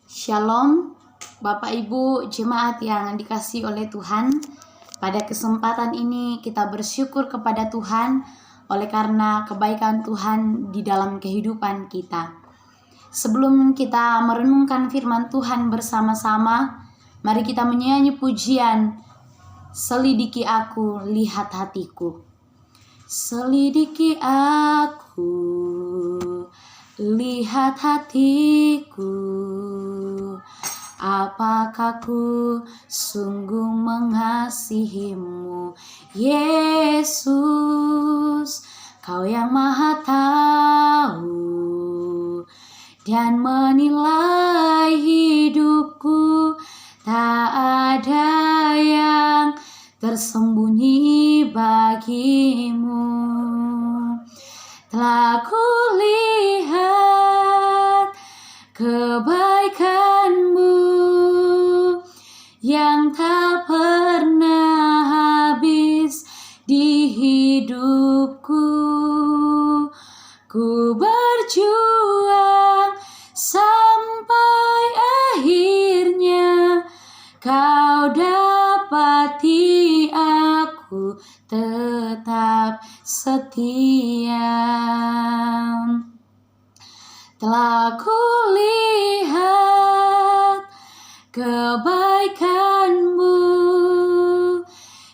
Shalom, Bapak Ibu jemaat yang dikasihi oleh Tuhan. Pada kesempatan ini kita bersyukur kepada Tuhan oleh karena kebaikan Tuhan di dalam kehidupan kita. Sebelum kita merenungkan firman Tuhan bersama-sama, mari kita menyanyi pujian Selidiki aku, lihat hatiku. Selidiki aku, lihat hatiku, apakah ku sungguh mengasihimu, Yesus, Kau yang Maha Tahu dan menilai hidupku. Tak ada yang tersembunyi bagimu. Telah kulihat kebaikanmu yang tak pernah habis di hidupku. Ku berjuang sampai akhirnya Kau dapati aku tetap setia. Telah kulihat kebaikanmu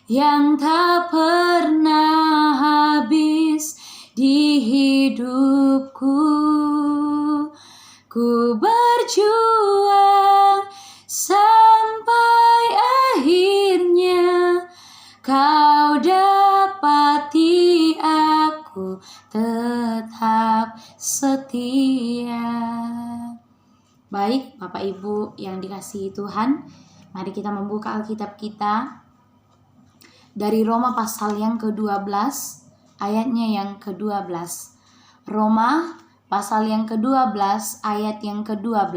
yang tak pernah habis di hidupku. Ku berjuang sampai akhirnya Kau dapati aku tetap setia. Baik, Bapak Ibu yang dikasihi Tuhan, mari kita membuka Alkitab kita dari Roma pasal yang ke-12, ayatnya yang ke-12. Roma pasal yang ke-12, ayat yang ke-12.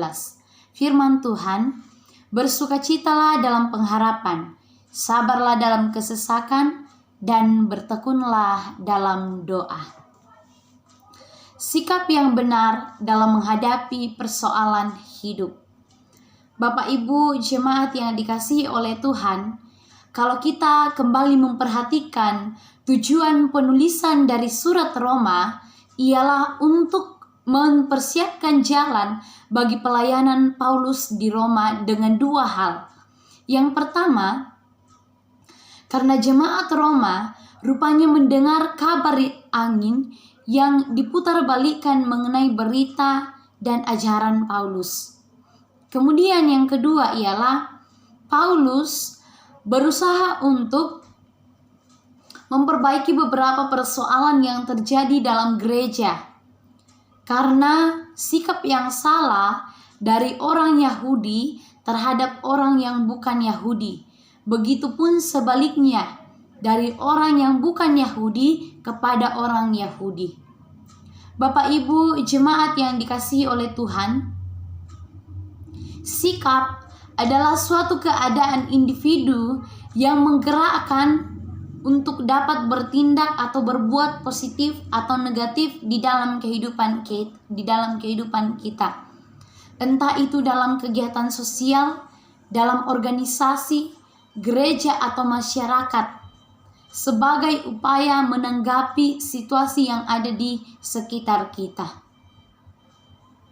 Firman Tuhan, bersukacitalah dalam pengharapan, sabarlah dalam kesesakan, dan bertekunlah dalam doa. Sikap yang benar dalam menghadapi persoalan hidup. Bapak Ibu jemaat yang dikasihi oleh Tuhan, kalau kita kembali memperhatikan tujuan penulisan dari surat Roma ialah untuk mempersiapkan jalan bagi pelayanan Paulus di Roma dengan dua hal. Yang pertama, karena jemaat Roma rupanya mendengar kabar angin yang diputarbalikkan mengenai berita dan ajaran Paulus. Kemudian yang kedua ialah Paulus berusaha untuk memperbaiki beberapa persoalan yang terjadi dalam gereja karena sikap yang salah dari orang Yahudi terhadap orang yang bukan Yahudi. Begitupun sebaliknya dari orang yang bukan Yahudi kepada orang Yahudi. Bapak Ibu jemaat yang dikasihi oleh Tuhan, sikap adalah suatu keadaan individu yang menggerakkan untuk dapat bertindak atau berbuat positif atau negatif di dalam kehidupan kita. Entah itu dalam kegiatan sosial, dalam organisasi, gereja atau masyarakat, sebagai upaya menanggapi situasi yang ada di sekitar kita.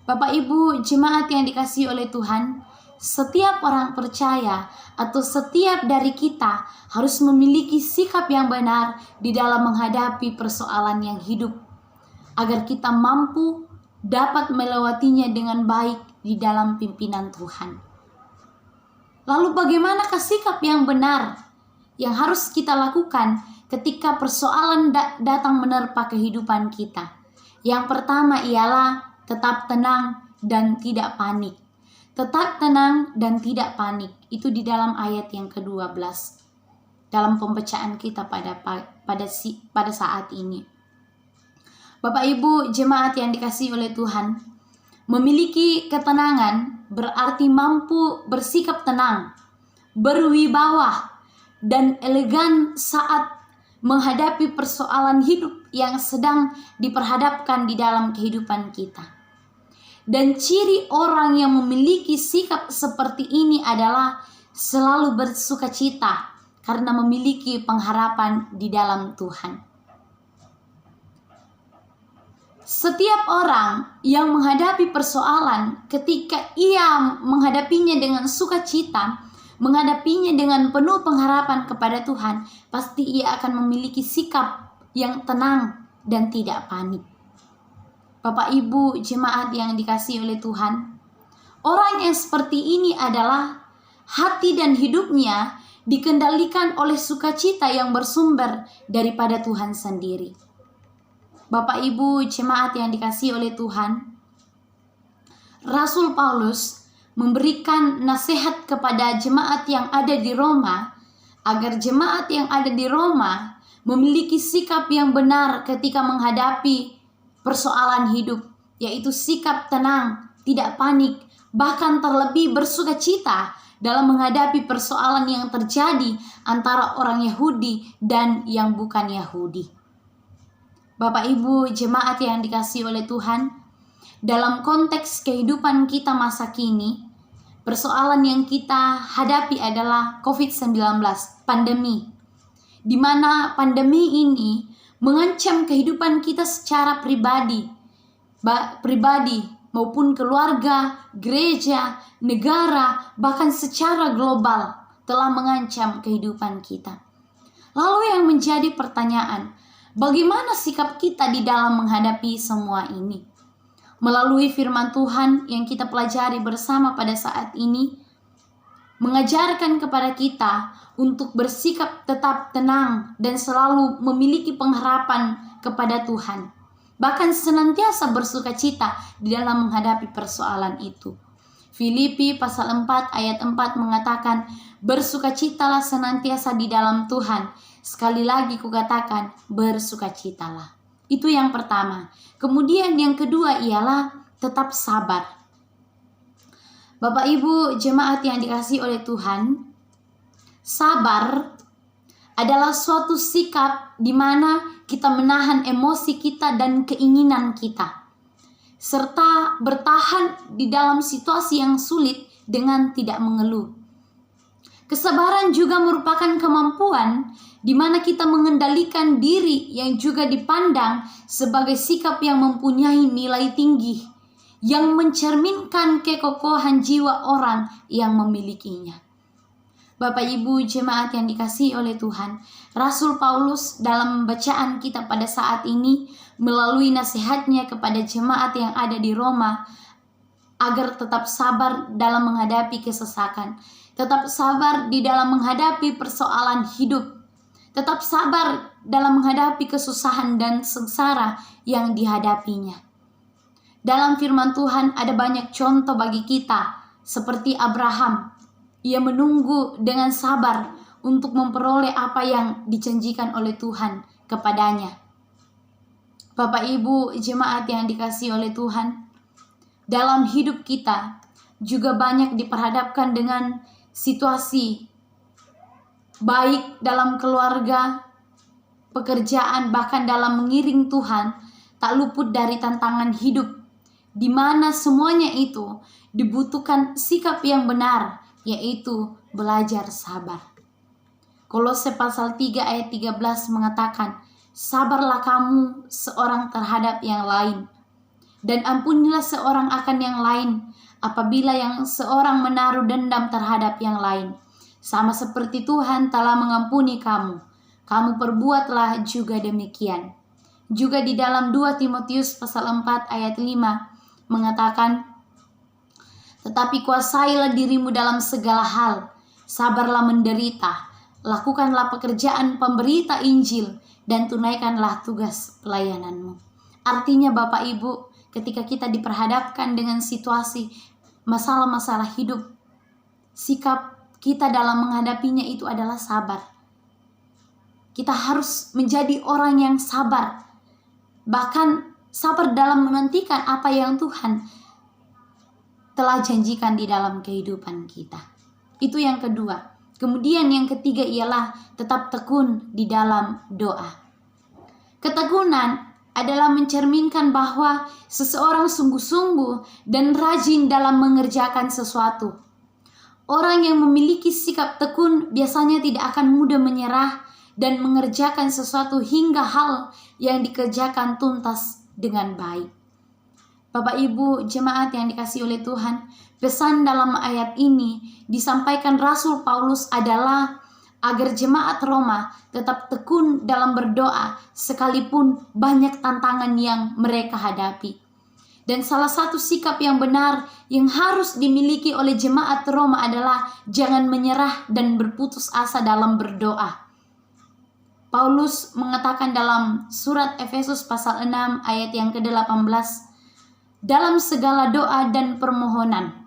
Bapak Ibu jemaat yang dikasihi oleh Tuhan, setiap orang percaya atau setiap dari kita harus memiliki sikap yang benar di dalam menghadapi persoalan yang hidup, agar kita mampu dapat melewatinya dengan baik di dalam pimpinan Tuhan. Lalu bagaimanakah sikap yang benar yang harus kita lakukan ketika persoalan datang menerpa kehidupan kita? Yang pertama ialah tetap tenang dan tidak panik. Tetap tenang dan tidak panik. Itu di dalam ayat yang ke-12 dalam pembacaan kita pada saat ini. Bapak Ibu jemaat yang dikasihi oleh Tuhan, memiliki ketenangan berarti mampu bersikap tenang, berwibawa, dan elegan saat menghadapi persoalan hidup yang sedang diperhadapkan di dalam kehidupan kita. Dan ciri orang yang memiliki sikap seperti ini adalah selalu bersukacita karena memiliki pengharapan di dalam Tuhan. Setiap orang yang menghadapi persoalan, ketika ia menghadapinya dengan sukacita, menghadapinya dengan penuh pengharapan kepada Tuhan, pasti ia akan memiliki sikap yang tenang dan tidak panik. Bapak Ibu jemaat yang dikasihi oleh Tuhan, orang yang seperti ini adalah hati dan hidupnya dikendalikan oleh sukacita yang bersumber daripada Tuhan sendiri. Bapak Ibu jemaat yang dikasihi oleh Tuhan, Rasul Paulus memberikan nasihat kepada jemaat yang ada di Roma agar jemaat yang ada di Roma memiliki sikap yang benar ketika menghadapi persoalan hidup, yaitu sikap tenang, tidak panik, bahkan terlebih bersukacita dalam menghadapi persoalan yang terjadi antara orang Yahudi dan yang bukan Yahudi. Bapak Ibu jemaat yang dikasihi oleh Tuhan, dalam konteks kehidupan kita masa kini, persoalan yang kita hadapi adalah COVID-19, pandemi, di mana pandemi ini mengancam kehidupan kita secara pribadi maupun keluarga, gereja, negara, bahkan secara global telah mengancam kehidupan kita. Lalu yang menjadi pertanyaan, bagaimana sikap kita di dalam menghadapi semua ini? Melalui firman Tuhan yang kita pelajari bersama pada saat ini, mengajarkan kepada kita untuk bersikap tetap tenang dan selalu memiliki pengharapan kepada Tuhan. Bahkan senantiasa bersukacita di dalam menghadapi persoalan itu. Filipi pasal 4 ayat 4 mengatakan, bersukacitalah senantiasa di dalam Tuhan. Sekali lagi kukatakan, bersukacitalah. Itu yang pertama. Kemudian yang kedua ialah tetap sabar. Bapak Ibu jemaat yang dikasihi oleh Tuhan, sabar adalah suatu sikap di mana kita menahan emosi kita dan keinginan kita, serta bertahan di dalam situasi yang sulit dengan tidak mengeluh. Kesabaran juga merupakan kemampuan di mana kita mengendalikan diri yang juga dipandang sebagai sikap yang mempunyai nilai tinggi, yang mencerminkan kekokohan jiwa orang yang memilikinya. Bapak Ibu jemaat yang dikasihi oleh Tuhan, Rasul Paulus dalam bacaan kita pada saat ini melalui nasihatnya kepada jemaat yang ada di Roma agar tetap sabar dalam menghadapi kesesakan, tetap sabar di dalam menghadapi persoalan hidup, tetap sabar dalam menghadapi kesusahan dan sengsara yang dihadapinya. Dalam firman Tuhan ada banyak contoh bagi kita, seperti Abraham. Ia menunggu dengan sabar untuk memperoleh apa yang dijanjikan oleh Tuhan kepadanya. Bapak Ibu jemaat yang dikasihi oleh Tuhan, dalam hidup kita juga banyak diperhadapkan dengan situasi baik dalam keluarga, pekerjaan, bahkan dalam mengiring Tuhan, tak luput dari tantangan hidup, di mana semuanya itu dibutuhkan sikap yang benar, yaitu belajar sabar. Kolose pasal 3 ayat 13 mengatakan, sabarlah kamu seorang terhadap yang lain, dan ampunilah seorang akan yang lain, apabila yang seorang menaruh dendam terhadap yang lain. Sama seperti Tuhan telah mengampuni kamu, kamu perbuatlah juga demikian. Juga di dalam 2 Timotius pasal 4 ayat 5 mengatakan, tetapi kuasailah dirimu dalam segala hal, sabarlah menderita, lakukanlah pekerjaan pemberita Injil, dan tunaikanlah tugas pelayananmu. Artinya Bapak Ibu, ketika kita diperhadapkan dengan situasi masalah-masalah hidup, sikap kita dalam menghadapinya itu adalah sabar. Kita harus menjadi orang yang sabar, bahkan sabar dalam menantikan apa yang Tuhan telah janjikan di dalam kehidupan kita. Itu yang kedua. Kemudian yang ketiga ialah tetap tekun di dalam doa. Ketekunan adalah mencerminkan bahwa seseorang sungguh-sungguh dan rajin dalam mengerjakan sesuatu. Orang yang memiliki sikap tekun biasanya tidak akan mudah menyerah dan mengerjakan sesuatu hingga hal yang dikerjakan tuntas dengan baik. Bapak Ibu jemaat yang dikasihi oleh Tuhan, pesan dalam ayat ini disampaikan Rasul Paulus adalah agar jemaat Roma tetap tekun dalam berdoa sekalipun banyak tantangan yang mereka hadapi. Dan salah satu sikap yang benar yang harus dimiliki oleh jemaat Roma adalah jangan menyerah dan berputus asa dalam berdoa. Paulus mengatakan dalam surat Efesus pasal 6 ayat yang ke-18, dalam segala doa dan permohonan,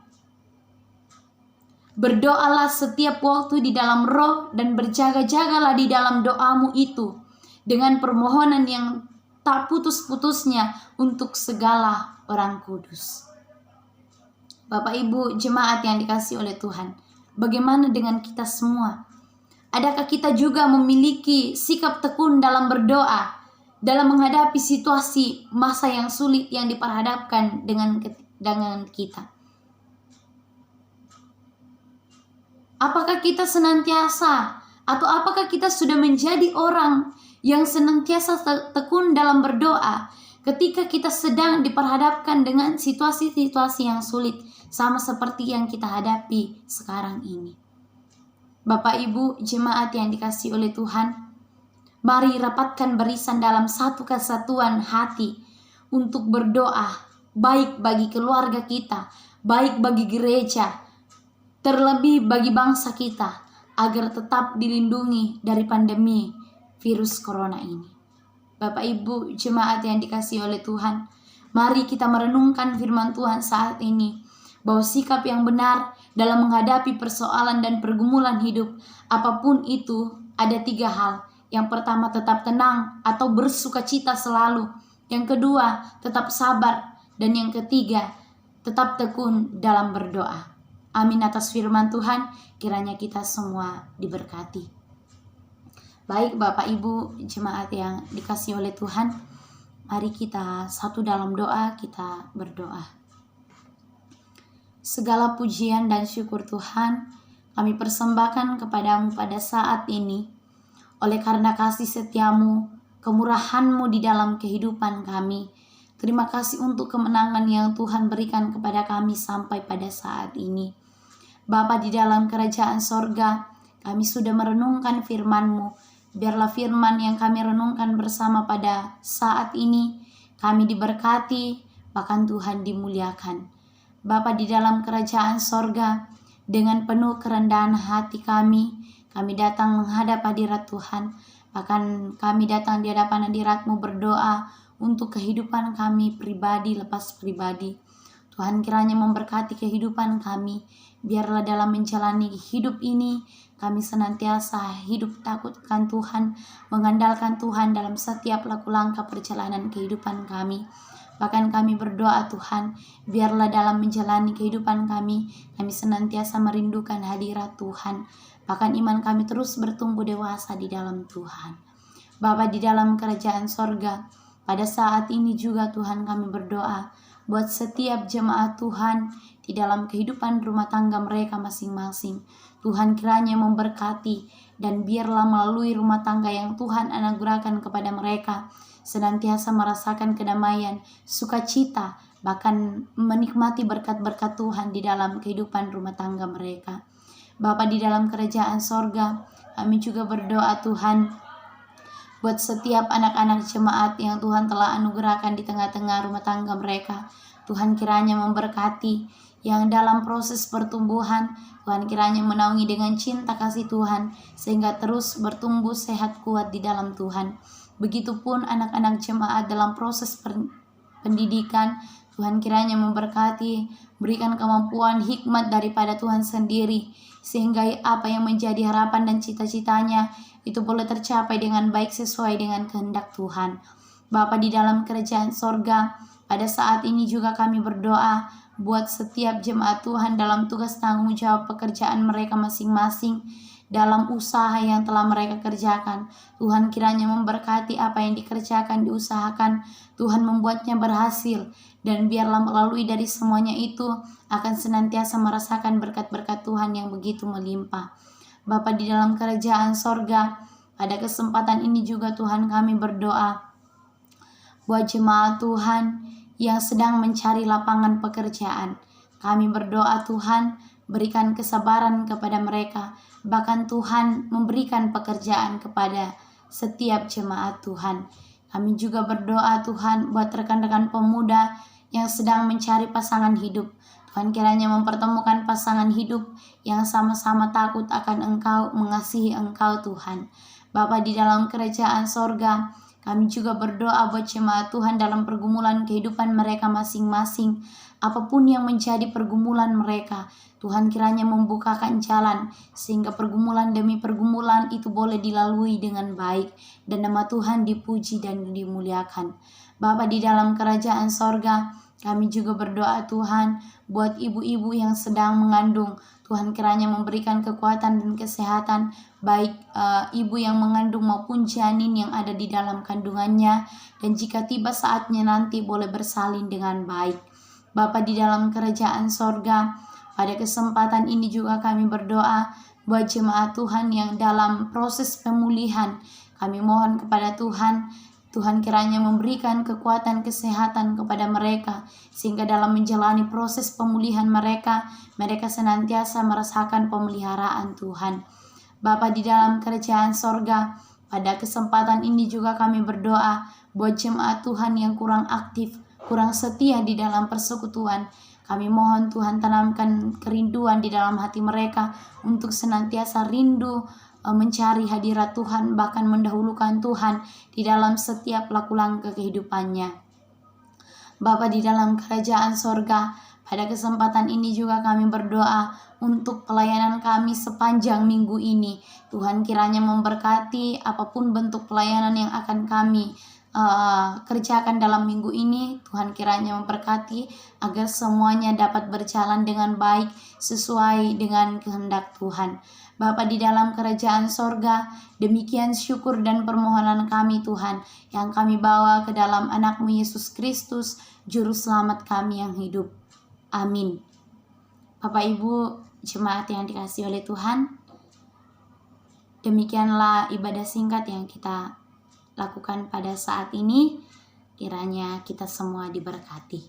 berdoalah setiap waktu di dalam roh dan berjaga-jagalah di dalam doamu itu dengan permohonan yang tak putus-putusnya untuk segala orang kudus. Bapak Ibu jemaat yang dikasihi oleh Tuhan, bagaimana dengan kita semua? Adakah kita juga memiliki sikap tekun dalam berdoa dalam menghadapi situasi masa yang sulit yang diperhadapkan dengan kita? Apakah kita senantiasa atau apakah kita sudah menjadi orang yang senantiasa tekun dalam berdoa ketika kita sedang diperhadapkan dengan situasi-situasi yang sulit sama seperti yang kita hadapi sekarang ini? Bapak Ibu jemaat yang dikasihi oleh Tuhan, mari rapatkan barisan dalam satu kesatuan hati untuk berdoa, baik bagi keluarga kita, baik bagi gereja, terlebih bagi bangsa kita, agar tetap dilindungi dari pandemi virus corona ini. Bapak Ibu jemaat yang dikasihi oleh Tuhan, mari kita merenungkan firman Tuhan saat ini, bahwa sikap yang benar dalam menghadapi persoalan dan pergumulan hidup apapun itu ada 3 hal. Yang pertama, tetap tenang atau bersukacita selalu. Yang kedua, tetap sabar. Dan yang ketiga, tetap tekun dalam berdoa. Amin atas firman Tuhan, kiranya kita semua diberkati. Baik Bapak Ibu jemaat yang dikasihi oleh Tuhan, mari kita satu dalam doa, kita berdoa. Segala pujian dan syukur Tuhan kami persembahkan kepadamu pada saat ini, oleh karena kasih setiamu, kemurahanmu di dalam kehidupan kami. Terima kasih untuk kemenangan yang Tuhan berikan kepada kami sampai pada saat ini. Bapa di dalam kerajaan sorga, kami sudah merenungkan firman-Mu. Biarlah firman yang kami renungkan bersama pada saat ini, kami diberkati, bahkan Tuhan dimuliakan. Bapa di dalam kerajaan sorga, dengan penuh kerendahan hati kami datang menghadap hadirat Tuhan. Bahkan kami datang di hadapan hadirat-Mu berdoa untuk kehidupan kami pribadi lepas pribadi. Tuhan kiranya memberkati kehidupan kami. Biarlah dalam menjalani hidup ini, kami senantiasa hidup takut akan Tuhan, mengandalkan Tuhan dalam setiap laku langkah perjalanan kehidupan kami. Bahkan kami berdoa Tuhan, biarlah dalam menjalani kehidupan kami senantiasa merindukan hadirat Tuhan. Bahkan iman kami terus bertumbuh dewasa di dalam Tuhan. Bapa di dalam kerajaan sorga, pada saat ini juga Tuhan kami berdoa buat setiap jemaat Tuhan di dalam kehidupan rumah tangga mereka masing-masing. Tuhan kiranya memberkati dan biarlah melalui rumah tangga yang Tuhan anugerahkan kepada mereka, senantiasa merasakan kedamaian, sukacita, bahkan menikmati berkat-berkat Tuhan di dalam kehidupan rumah tangga mereka. Bapa di dalam kerajaan sorga, kami juga berdoa Tuhan buat setiap anak-anak jemaat yang Tuhan telah anugerahkan di tengah-tengah rumah tangga mereka. Tuhan kiranya memberkati yang dalam proses pertumbuhan. Tuhan kiranya menaungi dengan cinta kasih Tuhan sehingga terus bertumbuh sehat kuat di dalam Tuhan. Begitupun anak-anak jemaat dalam proses pendidikan, Tuhan kiranya memberkati, berikan kemampuan hikmat daripada Tuhan sendiri, sehingga apa yang menjadi harapan dan cita-citanya itu boleh tercapai dengan baik sesuai dengan kehendak Tuhan. Bapa di dalam kerajaan sorga, pada saat ini juga kami berdoa buat setiap jemaat Tuhan dalam tugas tanggung jawab pekerjaan mereka masing-masing, dalam usaha yang telah mereka kerjakan. Tuhan kiranya memberkati apa yang dikerjakan, diusahakan. Tuhan membuatnya berhasil, dan biarlah melalui dari semuanya itu akan senantiasa merasakan berkat-berkat Tuhan yang begitu melimpah. Bapa di dalam kerajaan sorga, pada kesempatan ini juga Tuhan kami berdoa buat jemaat Tuhan yang sedang mencari lapangan pekerjaan. Kami berdoa Tuhan, berikan kesabaran kepada mereka. Bahkan Tuhan memberikan pekerjaan kepada setiap jemaat Tuhan. Kami juga berdoa Tuhan buat rekan-rekan pemuda yang sedang mencari pasangan hidup. Tuhan kiranya mempertemukan pasangan hidup yang sama-sama takut akan Engkau, mengasihi Engkau Tuhan. Bapa di dalam kerajaan sorga, kami juga berdoa buat jemaat Tuhan dalam pergumulan kehidupan mereka masing-masing. Apapun yang menjadi pergumulan mereka, Tuhan kiranya membukakan jalan sehingga pergumulan demi pergumulan itu boleh dilalui dengan baik, dan nama Tuhan dipuji dan dimuliakan. Bapa di dalam kerajaan sorga, kami juga berdoa Tuhan buat ibu-ibu yang sedang mengandung. Tuhan kiranya memberikan kekuatan dan kesehatan baik ibu yang mengandung maupun janin yang ada di dalam kandungannya, dan jika tiba saatnya nanti boleh bersalin dengan baik. Bapa di dalam kerajaan sorga, pada kesempatan ini juga kami berdoa buat jemaat Tuhan yang dalam proses pemulihan. Kami mohon kepada Tuhan kiranya memberikan kekuatan kesehatan kepada mereka, sehingga dalam menjalani proses pemulihan mereka senantiasa merasakan pemeliharaan Tuhan. Bapa di dalam kerajaan sorga, pada kesempatan ini juga kami berdoa buat jemaat Tuhan yang kurang aktif, kurang setia di dalam persekutuan. Kami mohon Tuhan tanamkan kerinduan di dalam hati mereka untuk senantiasa rindu mencari hadirat Tuhan, bahkan mendahulukan Tuhan di dalam setiap laku langkah kehidupannya. Bapa di dalam kerajaan sorga, pada kesempatan ini juga kami berdoa untuk pelayanan kami sepanjang minggu ini. Tuhan kiranya memberkati apapun bentuk pelayanan yang akan kami kerjakan dalam minggu ini. Tuhan kiranya memberkati agar semuanya dapat berjalan dengan baik sesuai dengan kehendak Tuhan. Bapa di dalam kerajaan sorga, demikian syukur dan permohonan kami Tuhan, yang kami bawa ke dalam anak-Mu Yesus Kristus, Juru Selamat kami yang hidup. Amin. Bapak Ibu jemaat yang dikasihi oleh Tuhan, demikianlah ibadah singkat yang kita lakukan pada saat ini. Kiranya kita semua diberkati.